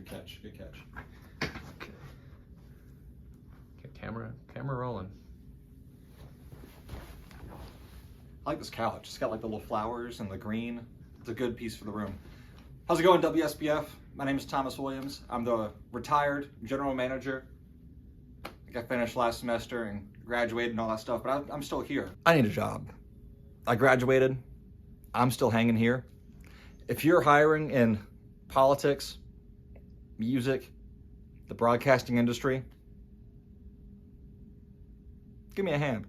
Good catch. Good catch. Okay, camera rolling. I like this couch. It's got like the little flowers and the green. It's a good piece for the room. How's it going, WSBF? My name is Thomas Williams. I'm the retired general manager. I think I finished last semester and graduated and all that stuff, but I'm still here. I need a job. I graduated. I'm still hanging here. If you're hiring in politics, music, the broadcasting industry, give me a hand.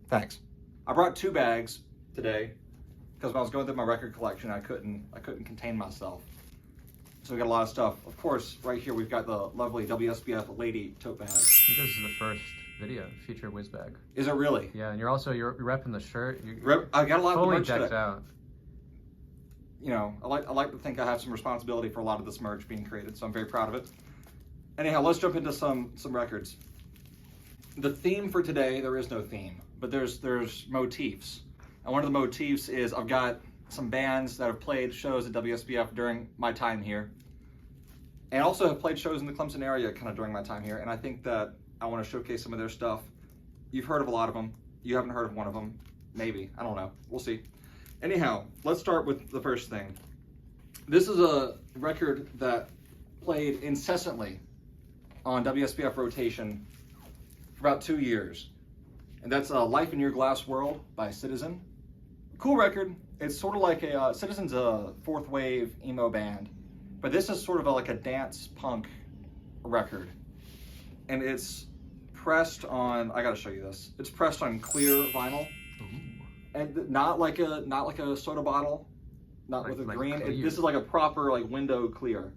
Thanks. I brought 2 bags today because when I was going through my record collection, I couldn't contain myself. So we got a lot of stuff. Of course, right here we've got the lovely WSBF lady tote bag. I think this is the first video feature whiz bag. Is it really? Yeah, and you're repping the shirt. I got a lot of fully merch decked today. out. You know, I like to think I have some responsibility for a lot of this merch being created, so I'm very proud of it. Anyhow, let's jump into some records. The theme for today, there is no theme, but there's motifs. And one of the motifs is I've got some bands that have played shows at WSBF during my time here, and also have played shows in the Clemson area kind of during my time here, and I think that I want to showcase some of their stuff. You've heard of a lot of them. You haven't heard of one of them. Maybe. I don't know. We'll see. Anyhow, let's start with the first thing. This is a record that played incessantly on WSBF rotation for about 2 years. And that's Life in Your Glass World by Citizen. Cool record. It's sort of like a, Citizen's a 4th wave emo band, but this is sort of like a dance punk record. And it's pressed on, I gotta show you this. It's pressed on clear vinyl. And not like a soda bottle, not with a green. This is like a proper like window clear,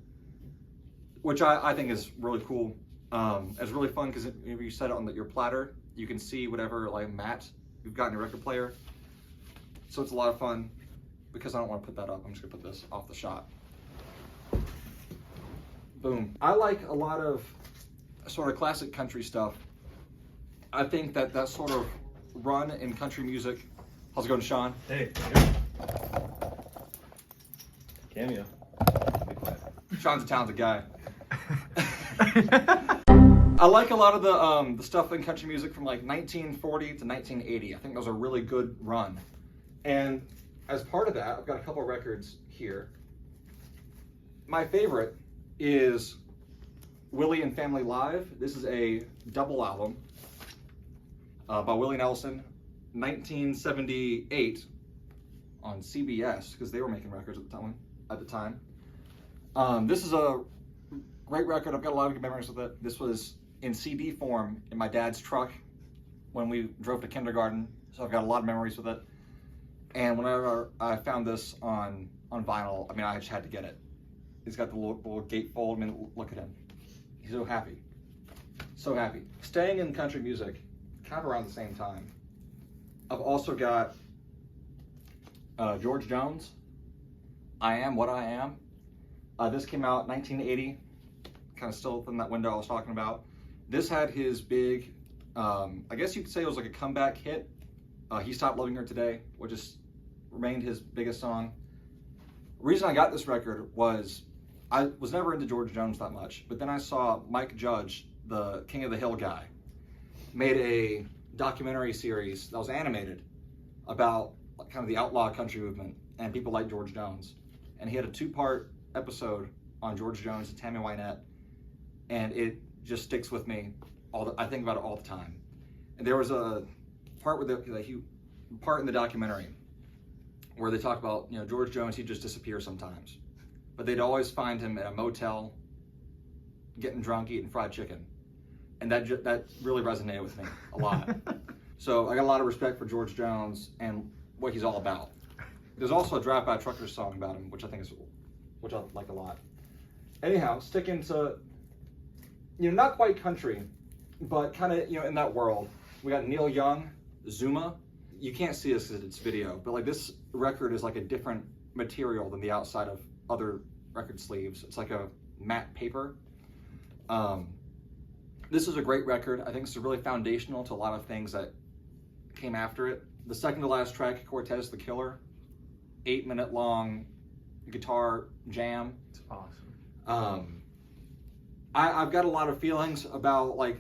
which I think is really cool. It's really fun because if you set it on your platter, you can see whatever like mat you've got in your record player. So it's a lot of fun. Because I don't want to put that up, I'm just gonna put this off the shot. Boom. I like a lot of sort of classic country stuff. I think that sort of run in country music. How's it going, Sean? Hey. Cameo. Be quiet. Sean's a talented guy. I like a lot of the stuff in country music from like 1940 to 1980. I think those are a really good run. And as part of that, I've got a couple of records here. My favorite is Willie and Family Live. This is a double album by Willie Nelson. 1978 on CBS, because they were making records at the time. This is a great record. I've got a lot of good memories with it. This was in CD form in my dad's truck when we drove to kindergarten, so I've got a lot of memories with it. And whenever I found this on vinyl, I mean, I just had to get it. He's got the little gatefold. I mean, look at him. He's so happy. So happy. Staying in country music, kind of around the same time, I've also got George Jones, I Am What I Am. This came out 1980, kind of still in that window I was talking about. This had his big, I guess you could say it was like a comeback hit. He Stopped Loving Her Today, which is remained his biggest song. The reason I got this record was I was never into George Jones that much, but then I saw Mike Judge, the King of the Hill guy, made a documentary series that was animated about kind of the outlaw country movement and people like George Jones. And he had a 2-part episode on George Jones and Tammy Wynette, and it just sticks with me. I think about it all the time. And there was a part in the documentary where they talk about, you know, George Jones, he'd just disappear sometimes, but they'd always find him at a motel getting drunk, eating fried chicken. And that really resonated with me a lot. So I got a lot of respect for George Jones and what he's all about. There's also a Drive By Truckers song about him, which I like a lot. Anyhow, sticking to, you know, not quite country, but kind of, you know, in that world. We got Neil Young, Zuma. You can't see this because it's video, but like this record is like a different material than the outside of other record sleeves. It's like a matte paper. This is a great record. I think it's really foundational to a lot of things that came after it. The second to last track, Cortez the Killer, 8-minute long guitar jam. It's awesome. I've got a lot of feelings about like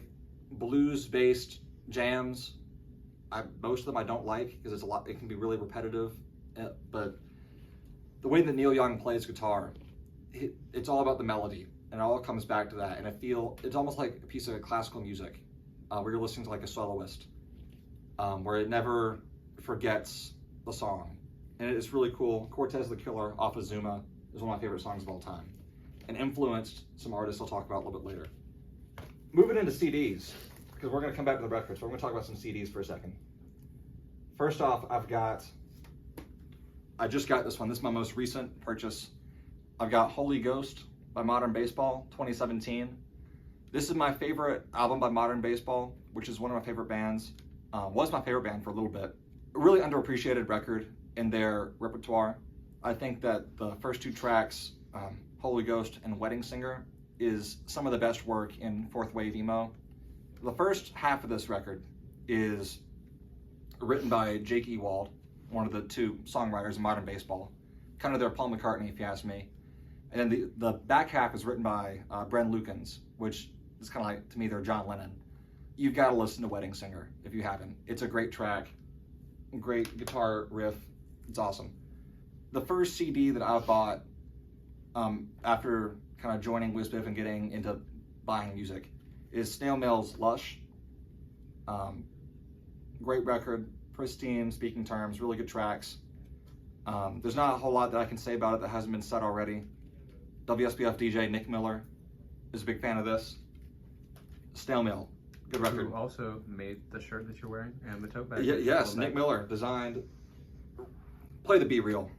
blues-based jams. Most of them I don't like because it can be really repetitive. But the way that Neil Young plays guitar, it's all about the melody, and it all comes back to that. And it's almost like a piece of classical music where you're listening to like a soloist, where it never forgets the song. And it's really cool. Cortez the Killer off of Zuma is one of my favorite songs of all time, and influenced some artists I'll talk about a little bit later. Moving into CDs, because we're going to come back to the records, so we're going to talk about some CDs for a second. First off, I just got this one. This is my most recent purchase. I've got Holy Ghost by Modern Baseball, 2017. This is my favorite album by Modern Baseball, which is one of my favorite bands. Was my favorite band for a little bit. A really underappreciated record in their repertoire. I think that the first two tracks, Holy Ghost and Wedding Singer, is some of the best work in fourth wave emo. The first half of this record is written by Jake Ewald, one of the two songwriters in Modern Baseball, kind of their Paul McCartney, if you ask me. And then the back half is written by Bren Lukens, which is kind of like, to me, their John Lennon. You've got to listen to Wedding Singer if you haven't. It's a great track, great guitar riff. It's awesome. The first CD that I bought after kind of joining WSBF and getting into buying music is Snail Mail's Lush. Great record, pristine speaking terms, really good tracks. There's not a whole lot that I can say about it that hasn't been said already. WSBF DJ Nick Miller is a big fan of this. Snail Mail, good record. Who also made the shirt that you're wearing and the tote bag. Yes, Nick Miller designed. Play the Be Real.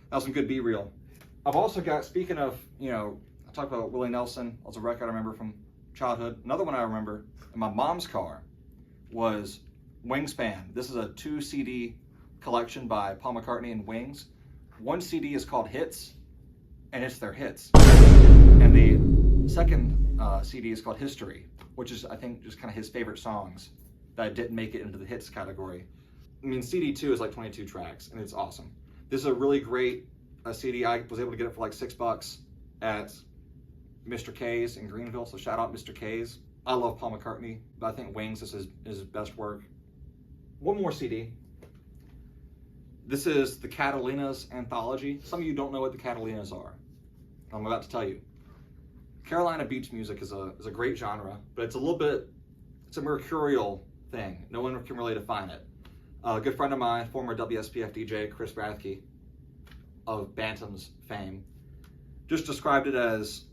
That was some good Be Real. I've also got, speaking of, I talked about Willie Nelson. That was a record I remember from childhood. Another one I remember in my mom's car was Wingspan. This is a 2 CD collection by Paul McCartney and Wings. One CD is called Hits, and it's their hits. And the second CD is called History, which is, I think, just kind of his favorite songs that didn't make it into the hits category. I mean, CD 2 is like 22 tracks, and it's awesome. This is a really great CD. I was able to get it for like $6 at Mr. K's in Greenville, so shout out Mr. K's. I love Paul McCartney, but I think Wings is his best work. One more CD. This is the Catalinas Anthology. Some of you don't know what the Catalinas are. I'm about to tell you. Carolina beach music is a great genre, but it's a mercurial thing. No one can really define it. A good friend of mine, former WSBF DJ Chris Rathke of Bantam's fame, just described it as,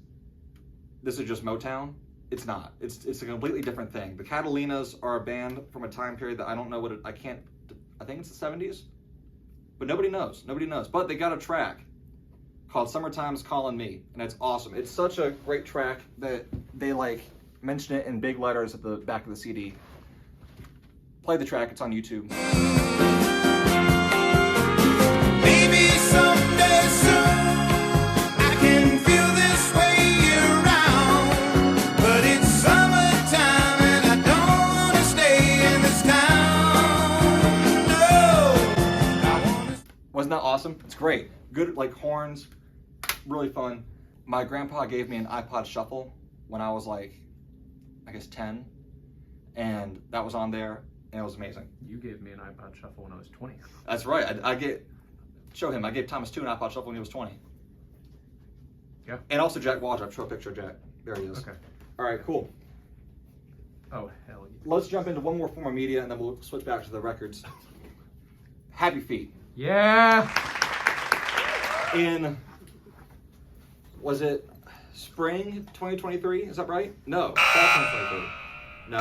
this is just Motown. It's not. It's a completely different thing. The Catalinas are a band from a time period that I don't know what I think it's the 70s, but nobody knows. But they got a track called Summertime's Calling Me, and it's awesome. It's such a great track that they mention it in big letters at the back of the CD. Play the track, it's on YouTube. Maybe someday soon I can feel this way year-round, but it's summertime and I don't want to stay in this town. No, I want to... Wasn't that awesome? It's great. Good, horns, really fun. My grandpa gave me an iPod Shuffle when I was 10, and that was on there, and it was amazing. You gave me an iPod Shuffle when I was 20. That's right. I gave Thomas 2 an iPod Shuffle when he was 20. Yeah. And also Jack Waldrop. Show a picture of Jack. There he is. Okay. All right, cool. Oh, hell yeah. Let's jump into one more form of media, and then we'll switch back to the records. Happy Feet. Yeah! Was it spring 2023? Is that right? No, fall 2023. No.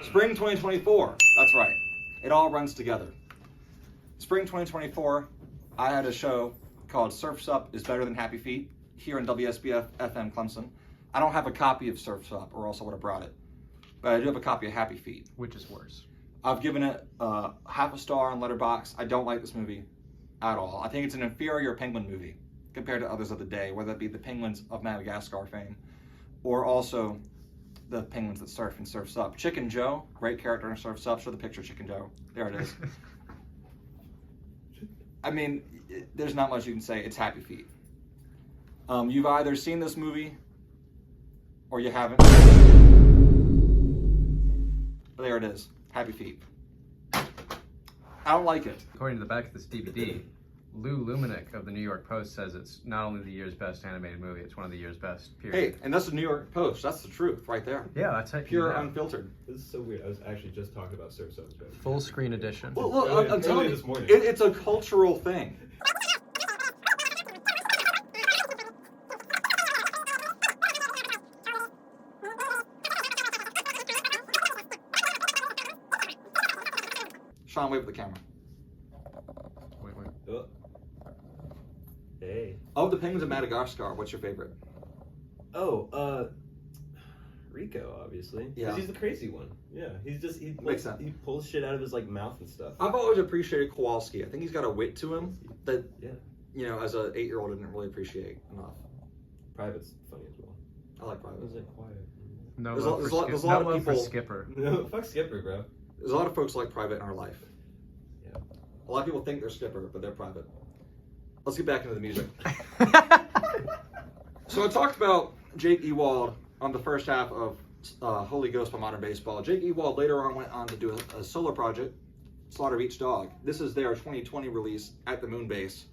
Spring 2024. That's right. It all runs together. Spring 2024, I had a show called Surf's Up is Better Than Happy Feet here in WSBF-FM Clemson. I don't have a copy of Surf's Up, or else I would have brought it. But I do have a copy of Happy Feet. Which is worse? I've given it half a star on Letterboxd. I don't like this movie at all. I think it's an inferior Penguin movie compared to others of the day, whether it be the Penguins of Madagascar fame, or also the penguins that surf in Surf's Up. Chicken Joe, great character in Surf's Up. Show the picture of Chicken Joe. There it is. I mean, there's not much you can say. It's Happy Feet. You've either seen this movie or you haven't. But there it is. Happy Feet. I don't like it. According to the back of this DVD, Lou Lumenick of the New York Post says it's not only the year's best animated movie, it's one of the year's best, period. Hey, and that's the New York Post. That's the truth right there. Yeah, that's it. Pure, unfiltered. This is so weird. I was actually just talking about Surf's Up. Full screen edition. Well, look, I'm telling Earlier you, this morning. it's a cultural thing. Sean, wave at the camera. Wait. Oh. Hey. Of the penguins of Madagascar, what's your favorite? Oh, Rico, obviously. Yeah. 'Cause he's the crazy one. Yeah. Makes sense. He pulls shit out of his like mouth and stuff. I've always appreciated Kowalski. I think he's got a wit to him that, Yeah. you know, as an 8-year-old, I didn't really appreciate enough. Private's funny as well. I like Private. It was like quiet. No There's love a- for there's a lot- Skip- there's a no lot of love for people- Skipper. No, fuck Skipper, bro. There's a lot of folks like Private in our life. Yeah. A lot of people think they're Skipper, but they're Private. Let's get back into the music. So I talked about Jake Ewald on the first half of Holy Ghost by Modern Baseball. Jake Ewald later on went on to do a solo project, Slaughter Beach Dog. This is their 2020 release at the Moonbase.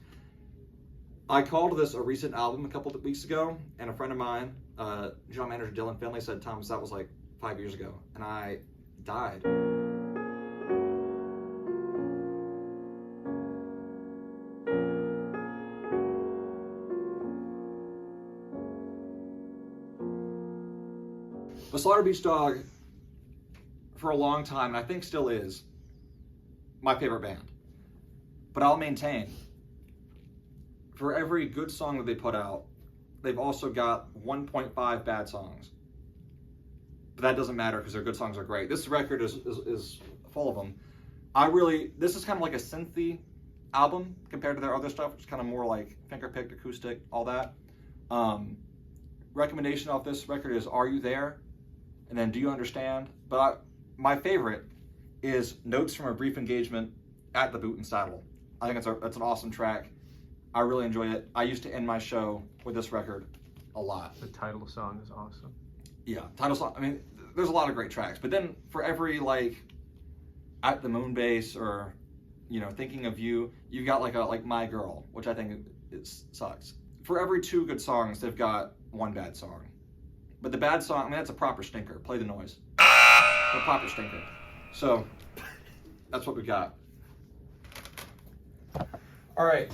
I called this a recent album a couple of weeks ago, and a friend of mine, general manager Dylan Finley, said, Thomas, that was like 5 years ago. And I died. The Slaughter Beach Dog, for a long time, and I think still is, my favorite band. But I'll maintain, for every good song that they put out, they've also got 1.5 bad songs. But that doesn't matter because their good songs are great. This record is full of them. This is kind of like a synthy album compared to their other stuff, which is kind of more like finger-picked, acoustic, all that. Recommendation off this record is Are You There? And then Do You Understand? But my favorite is Notes from a Brief Engagement at the Boot and Saddle. I think it's an awesome track. I really enjoy it. I used to end my show with this record a lot. The title song is awesome. Yeah, title song. I mean, there's a lot of great tracks. But then for every like At the Moonbase or, you know, Thinking of You, you've got like My Girl, which I think sucks. For every 2 good songs, they've got 1 bad song. But the bad song, I mean, that's a proper stinker. Play the noise. A proper stinker. So, that's what we got. All right.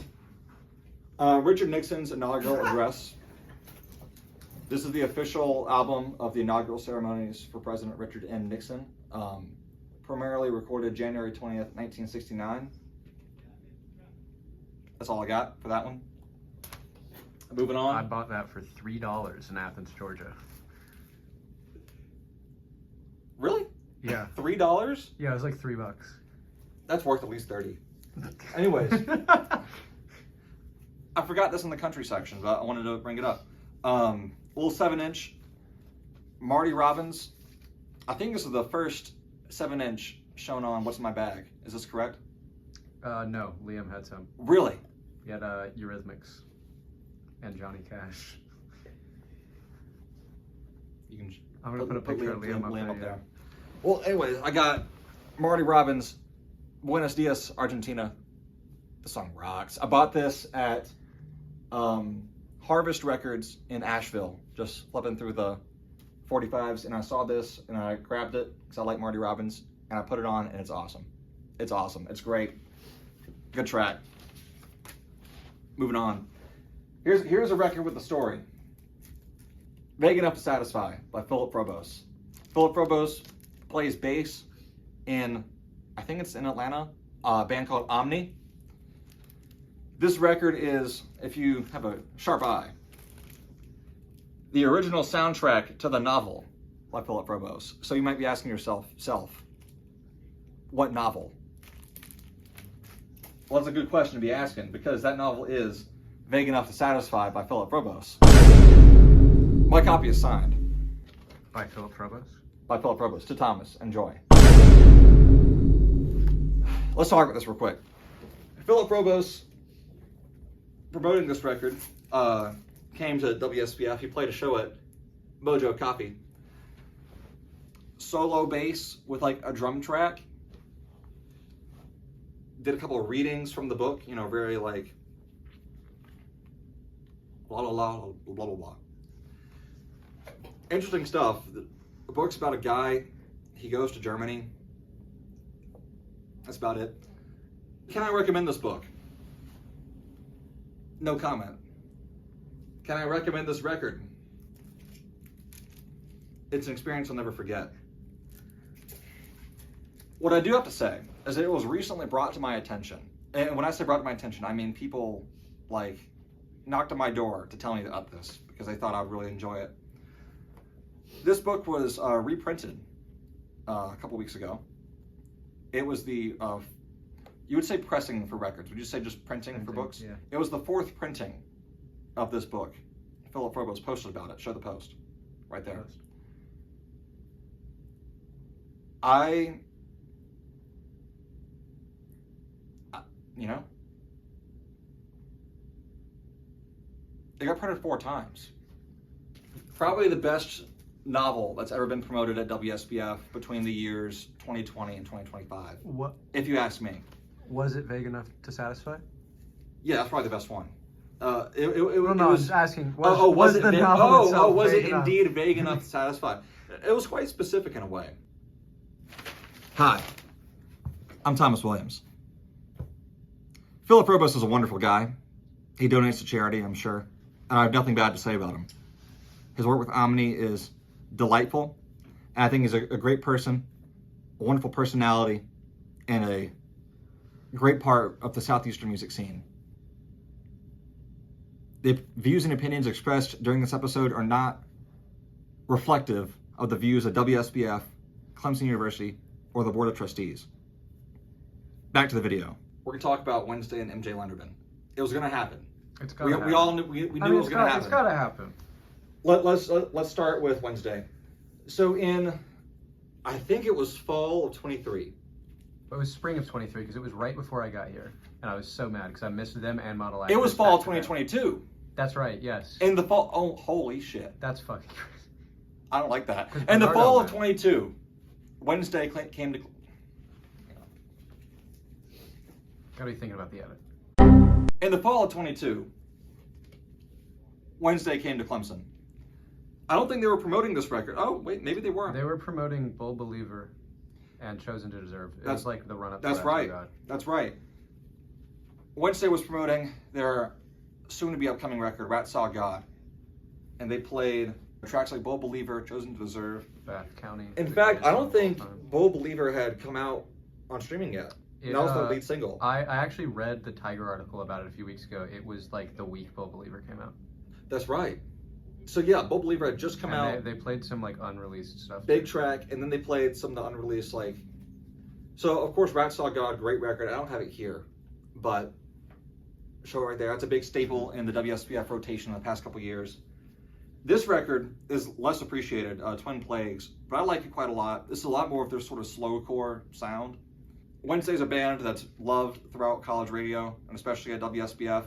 Richard Nixon's inaugural address. This is the official album of the inaugural ceremonies for President Richard N. Nixon. Primarily recorded January 20th, 1969. That's all I got for that one. Moving on. I bought that for $3 in Athens, Georgia. Really? Yeah. $3? Yeah, it was like $3. That's worth at least 30. Anyways, I forgot this in the country section, but I wanted to bring it up. Little 7-inch Marty Robbins. I think this is the first 7-inch shown on What's in My Bag. Is this correct? No, Liam had some. Really? He had Eurythmics and Johnny Cash. You can. I'm gonna put a picture of Liam up there. Well, anyways, I got Marty Robbins, Buenos Dias, Argentina. The song rocks. I bought this at Harvest Records in Asheville, just flipping through the 45s, and I saw this, and I grabbed it, because I like Marty Robbins, and I put it on, and it's awesome. It's awesome. It's great. Good track. Moving on. Here's a record with a story. Vague Enough to Satisfy by Philip Frobose. Philip Frobose plays bass in, I think it's in Atlanta, a band called Omni. This record is, if you have a sharp eye, the original soundtrack to the novel by Philip Frobose. So you might be asking yourself, what novel? Well, that's a good question to be asking, because that novel is Vague Enough to Satisfy by Philip Frobose. My copy is signed. By Philip Frobos. By Philip Frobos. To Thomas. Enjoy. Let's talk about this real quick. Philip Frobos, promoting this record, came to WSBF. He played a show at Mojo Coffee. Solo bass with like a drum track. Did a couple of readings from the book, you know, very like blah blah blah blah blah blah. Interesting stuff. The book's about a guy, he goes to Germany. That's about it. Can I recommend this book? No comment. Can I recommend this record? It's an experience I'll never forget. What I do have to say is that it was recently brought to my attention. And when I say brought to my attention, I mean people like knocked on my door to tell me to up this because they thought I'd really enjoy it. This book was reprinted a couple weeks ago. It was the, you would say pressing for records. Would you say just printing for books? Yeah. It was the 4th printing of this book. Philip Frobos posted about it. Show the post right there. You know, it got printed 4 times. Probably the best novel that's ever been promoted at WSBF between the years 2020 and 2025. What? If you ask me. Was it vague enough to satisfy? Yeah, that's probably the best one. No, it I was was asking. Was it the novel itself was it vague enough? indeed vague enough to satisfy? It was quite specific in a way. Hi, I'm Thomas Williams. Philip Frobos is a wonderful guy. He donates to charity, I'm sure, and I have nothing bad to say about him. His work with Omni is delightful, and I think he's a great person, a wonderful personality, and a great part of the Southeastern music scene. The views and opinions expressed during this episode are not reflective of the views of WSBF, Clemson University, or the Board of Trustees. Back to the video. We're going to talk about Wednesday and MJ Lenderman. It was going to happen. It's gotta happen. We all knew, we knew it was going to happen. It's got to happen. Let's start with Wednesday. So in, I think it was fall of 23. It was spring of 23 because it was right before I got here, and I was so mad because I missed them and Model X. It was fall of 2022. That's right. Yes. In the fall. Oh, holy shit! That's fucking crazy. I don't like that. 'Cause In the Bernardo fall of went. 22, Wednesday came to. Gotta be thinking about the edit. In the fall of 22, Wednesday came to Clemson. I don't think they were promoting this record. Oh, wait, maybe they weren't. They were promoting Bold Believer and Chosen to Deserve. It was like the run-up. That's to right. God. That's right. Wednesday was promoting their soon-to-be upcoming record, Rat Saw God. And they played tracks like Bold Believer, Chosen to Deserve. Bath County. In fact, I don't think Bold Believer had come out on streaming yet. It, that was the lead single. I actually read the Tiger article about it a few weeks ago. It was like the week Bold Believer came out. That's right. So yeah, Bold Believer had just come out. They played some like unreleased stuff. Big track, and then they played some of the unreleased, like. So of course, Rat Saw God, great record. I don't have it here, but show it right there. That's a big staple in the WSBF rotation in the past couple years. This record is less appreciated, Twin Plagues, but I like it quite a lot. This is a lot more of their sort of slowcore sound. Wednesday's a band that's loved throughout college radio, and especially at WSBF.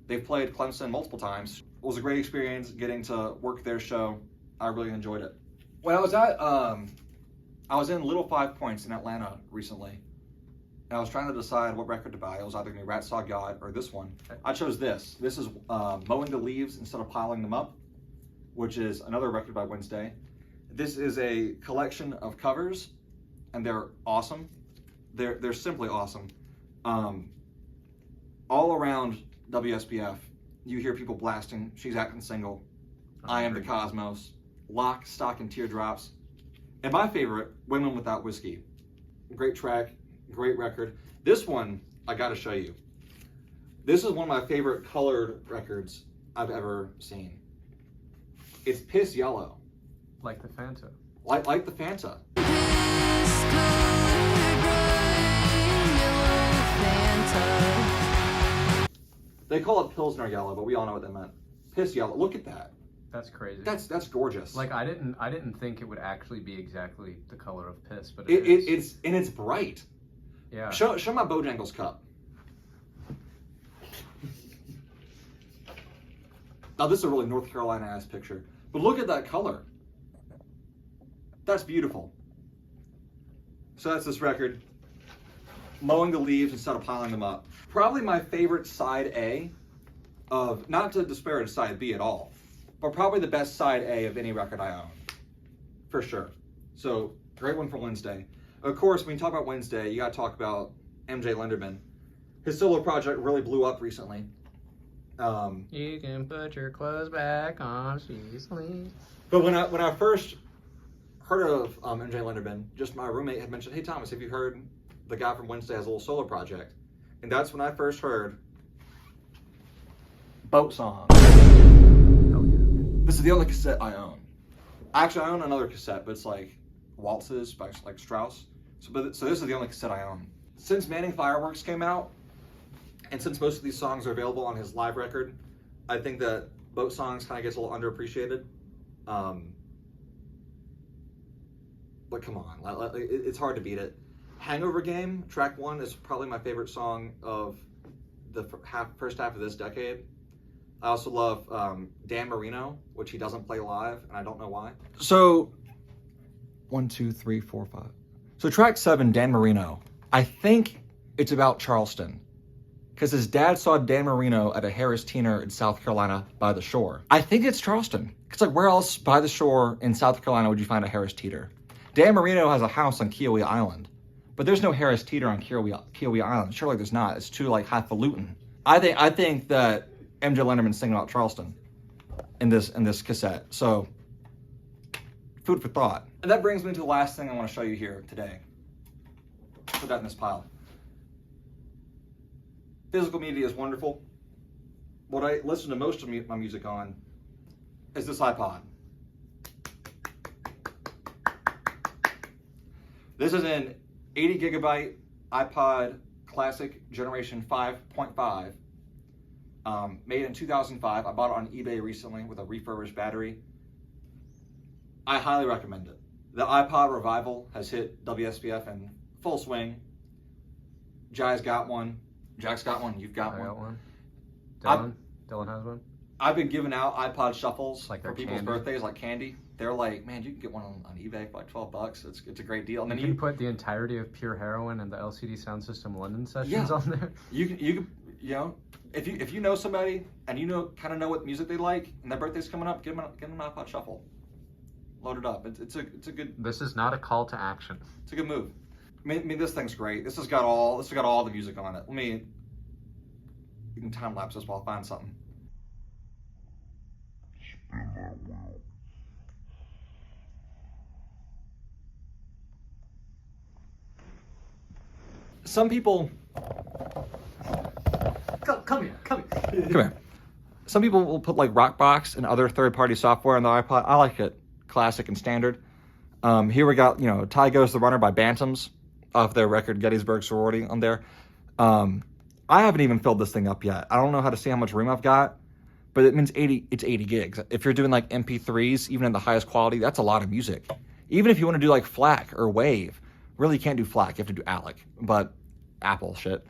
They've played Clemson multiple times. It was a great experience getting to work their show. I really enjoyed it. When I was at, I was in Little 5 Points in Atlanta recently, and I was trying to decide what record to buy. It was either going to be Rat Saw God or this one. I chose this. This is Mowing the Leaves Instead of Piling Them Up, which is another record by Wednesday. This is a collection of covers, and they're awesome. They're simply awesome. All around WSBF, you hear people blasting She's Acting Single, I Am the Cosmos, Lock, Stock, and Teardrops, and my favorite, Women Without Whiskey. Great track, great record. This one, I gotta show you. This is one of my favorite colored records I've ever seen. It's Piss Yellow. Like the Fanta. Like the Fanta. They call it Pilsner Yellow, but we all know what they meant. Piss Yellow. Look at that. That's crazy. That's gorgeous. Like I didn't think it would actually be exactly the color of piss, but it's bright. Yeah. Show my Bojangles cup. Now this is a really North Carolina ass picture, but look at that color. That's beautiful. So that's this record. Mowing the leaves instead of piling them up. Probably my favorite side A of, not to disparage side B at all, but probably the best side A of any record I own. For sure. So, great one for Wednesday. Of course, when you talk about Wednesday, you gotta talk about MJ Lenderman. His solo project really blew up recently. You can put your clothes back on, she sleeps. But when I first heard of MJ Lenderman, just my roommate had mentioned, hey Thomas, have you heard the guy from Wednesday has a little solo project? And that's when I first heard Boat Song. Oh yeah. This is the only cassette I own. Actually, I own another cassette, but it's like waltzes by like Strauss. So this is the only cassette I own. Since Manning Fireworks came out, and since most of these songs are available on his live record, I think that Boat Songs kind of gets a little underappreciated. But come on, it's hard to beat it. Hangover Game, track 1, is probably my favorite song of the first half of this decade. I also love Dan Marino, which he doesn't play live, and I don't know why. So, 1, 2, 3, 4, 5. So track 7, Dan Marino. I think it's about Charleston, because his dad saw Dan Marino at a Harris Teeter in South Carolina by the shore. I think it's Charleston. It's like, where else by the shore in South Carolina would you find a Harris Teeter? Dan Marino has a house on Kiowee Island, but there's no Harris Teeter on Kiowee Island. Surely there's not. It's too like highfalutin. I think that MJ Lenderman's singing about Charleston in this cassette. So, food for thought. And that brings me to the last thing I want to show you here today. Put that in this pile. Physical media is wonderful. What I listen to most of my music on is this iPod. This is an 80 gigabyte iPod Classic Generation 5.5, made in 2005. I bought it on eBay recently with a refurbished battery. I highly recommend it. The iPod revival has hit WSBF in full swing. Jack's got one. You've got I one. got one. Dylan has one. I've been giving out iPod shuffles Like for they're people's candy. birthdays like candy. They're like, man, you can get one on eBay for like $12. It's a great deal. And You then can put the entirety of Pure Heroin and the LCD Sound System London sessions Yeah. on there. you can if you know somebody and you kind of know what music they like and their birthday's coming up, give them an iPod shuffle. Load it up. It's a good This is not a call to action. it's a good move. I mean this thing's great. This has got all the music on it. You can time lapse this while I find something. Some people come here. Some people will put like Rockbox and other third-party software on the iPod. I like it classic and standard. Here we got, Ty Goes the Runner by Bantams off their record Gettysburg Sorority on there. I haven't even filled this thing up yet. I don't know how to see how much room I've got, but it means it's 80 gigs. If you're doing like MP3s, even in the highest quality, that's a lot of music. Even if you want to do like FLAC or WAVE, really you can't do FLAC, you have to do ALEC, but Apple shit.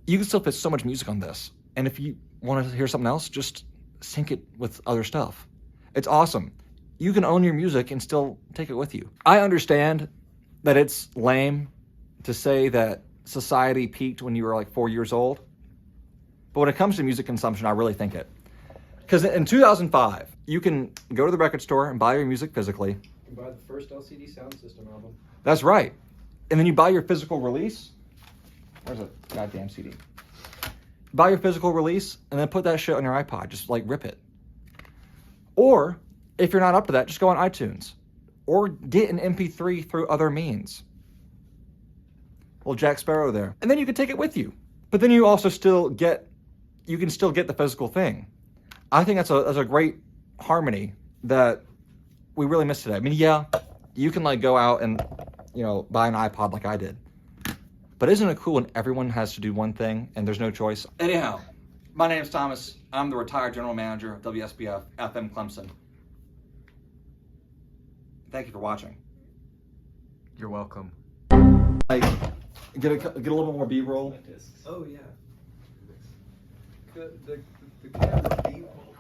You can still fit so much music on this. And if you want to hear something else, just sync it with other stuff. It's awesome. You can own your music and still take it with you. I understand that it's lame to say that society peaked when you were like 4 years old. But when it comes to music consumption, I really think it. Because in 2005, you can go to the record store and buy your music physically. You can buy the first LCD Sound System album. That's right. And then you buy your physical release. Where's the goddamn CD? Buy your physical release and then put that shit on your iPod. Just like rip it. Or if you're not up to that, just go on iTunes. Or get an MP3 through other means. Well, Jack Sparrow there. And then you can take it with you. But then you also still get the physical thing. I think that's a great harmony that we really miss today. I mean, yeah, you can like go out and, buy an iPod like I did. But isn't it cool when everyone has to do one thing and there's no choice? Anyhow, My name's Thomas. I'm the retired general manager of WSBF-FM Clemson. Thank you for watching. You're welcome. Like, get a little bit more B-roll. Oh yeah. The camera B-roll.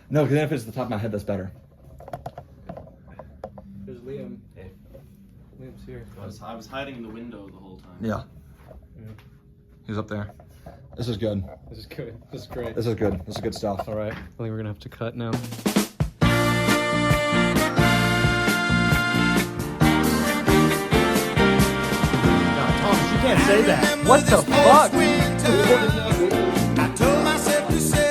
No, because then if it's the top of my head, that's better. There's Liam. Hey. Liam's here. I was hiding in the window the whole time. Yeah. He's up there. This is good. This is good. This is great. This is good. This is good stuff. All right. I think we're gonna have to cut now. Can't say that. What the fuck? I told myself to say